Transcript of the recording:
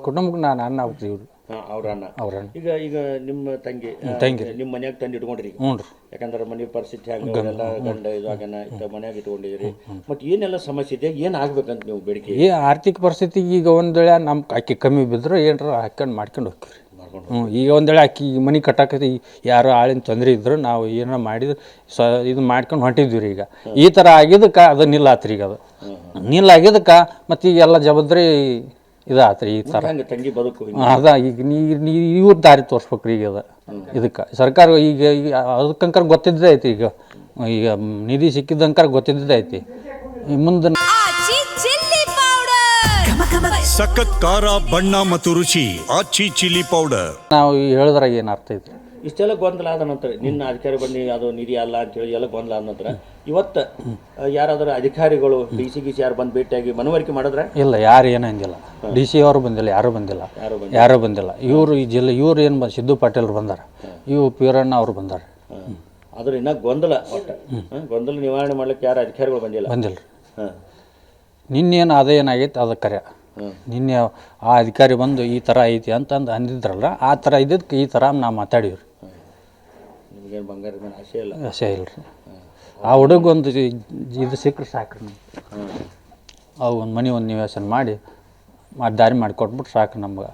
ಕುಟುಂಬಕ್ಕೆ ನಾನು ಅಣ್ಣ ಆಗ್ತೀವಿ ಇವ್ರು ಅವ್ರ ಅಣ್ಣ. ಅವ್ರಣ್ಣ ಈಗ ಈಗ ನಿಮ್ಮ ತಂಗಿ ನಿಮ್ಮ ಮನ್ಯಾಗ ತಂದು ಇಟ್ಕೊಂಡ್ರಿ ಈಗ? ಹ್ಞೂ ರೀ. ಯಾಕಂದ್ರೆ ಮನೆ ಪರಿಸ್ಥಿತಿ ಹಂಗೆ ಎಲ್ಲ ಗಂಡ ಇದು ಆಗನ ಇಂಥ ಮನ್ಯಾಗ ಇಟ್ಕೊಂಡಿದ್ರಿ. ಮತ್ತು ಏನೆಲ್ಲ ಸಮಸ್ಯೆ ಇದೆ, ಏನು ಆಗ್ಬೇಕಂತ ನೀವು ಬೇಡಿಕೆ? ಈ ಆರ್ಥಿಕ ಪರಿಸ್ಥಿತಿಗೆ ಈಗ ಒಂದು ವೇಳೆ ನಮ್ಮ ಅಕ್ಕಿ ಕಮ್ಮಿ ಬಿದ್ದರೆ ಏನಾರ ಹಾಕ್ಕೊಂಡು ಮಾಡ್ಕೊಂಡು ಹೋಗ್ತೀವಿ. ಈಗ ಒಂದು ವೇಳೆ ಅಕ್ಕಿ ಮನೆ ಕಟ್ಟಾಕತಿ ಯಾರೋ ಆಳಿನ ತೊಂದರೆ ಇದ್ರು ನಾವು ಏನಾರ ಮಾಡಿದ್ರೆ ಇದು ಮಾಡ್ಕೊಂಡು ಹೊಂಟಿದ್ವಿ ರೀ. ಈಗ ಈ ಥರ ಆಗಿದ್ದಕ್ಕೆ ಅದು ನಿಲ್ಲಾತ್ರಿ. ಈಗ ಅದು ನಿಲ್ಲಾಗಿದ್ದಕ್ಕೆ ಮತ್ತು ಈಗ ಎಲ್ಲ ಜವಾಬ್ದಾರಿ ಇದಾತ್ರಿ. ಈ ಥರ ತಂಗಿ ಬದುಕು ಅದ ಈಗ ಇವ್ರ ದಾರಿ ತೋರಿಸ್ಬೇಕ್ರಿ. ಈಗ ಅದ ಇದಕ್ಕೆ ಸರ್ಕಾರ ಈಗ ಅದಕ್ಕಂಕರ್ ಗೊತ್ತಿದ್ದೇ ಐತಿ. ಈಗ ನಿಧಿ ಸಿಕ್ಕಿದಂಕರ್ ಗೊತ್ತಿದ್ದೇ ಐತಿ. ಮುಂದೆ ಸಖತ್ ಖಾರ, ಬಣ್ಣ ಮತ್ತು ರುಚಿ ಆಚಿ ಚಿಲ್ಲಿ ಪೌಡರ್ ನಾವು ಹೇಳಿದ್ರಾಗ ಏನು ಅರ್ಥ ಐತಿ? ಇಷ್ಟೆಲ್ಲ ಗೊಂದಲ ಆದ ನಂತರ ನಿನ್ನ ಅಧಿಕಾರಿ ಬನ್ನಿ ಅದು ನಿಧಿ ಅಲ್ಲ ಅಂತೇಳಿ ಎಲ್ಲ ಗೊಂದಲ ಆದ ನಂತರ ಇವತ್ತು ಯಾರಾದರೂ ಅಧಿಕಾರಿಗಳು DC ಗೀಸಿ ಯಾರು ಬಂದು ಭೇಟಿಯಾಗಿ ಮನವರಿಕೆ ಮಾಡಿದ್ರೆ? ಇಲ್ಲ, ಯಾರು ಏನಂದಿಲ್ಲ. DC ಅವರು ಬಂದಿಲ್ಲ, ಯಾರೂ ಬಂದಿಲ್ಲ. ಇವರು ಈ ಜಿಲ್ಲೆ ಇವ್ರು ಏನು ಸಿದ್ದು ಪಾಟೀಲ್ರು ಬಂದಾರ, ಇವು ಪೀರಣ್ಣ ಅವರು ಬಂದಾರ. ಆದ್ರೆ ಇನ್ನೂ ಗೊಂದಲ ಗೊಂದಲ ನಿವಾರಣೆ ಮಾಡ್ಲಿಕ್ಕೆ ಯಾರು ಅಧಿಕಾರಿಗಳು ಬಂದಿಲ್ಲ ರೀ. ನಿನ್ನೇನು ಅದೇನಾಗೈತೆ ಅದು ಕರೆ. ನಿನ್ನೆ ಆ ಅಧಿಕಾರಿ ಬಂದು ಈ ಥರ ಐತಿ ಅಂತಂದು ಅಂದಿದ್ರಲ್ಲ, ಆ ಥರ ಇದ್ದಕ್ಕೆ ಈ ಥರ ನಾವು ಮಾತಾಡೀವಿ ರೀ. ನಿಮಗೇನು ಬಂಗಾರದ ಮೇಲೆ ಆಸೆ ಇಲ್ಲ? ಆಸೆ ಇಲ್ಲ ರೀ. ಆ ಹುಡುಗೊಂದು ಇದು ಸಿಕ್ಕರೆ ಸಾಕ್ರಿ. ಅವು ಒಂದು ಮನೆ ಒಂದು ನಿವೇಶನ ಮಾಡಿ ದಾರಿ ಮಾಡಿಕೊಟ್ಬಿಟ್ರೆ ಸಾಕು ನಮ್ಗೆ.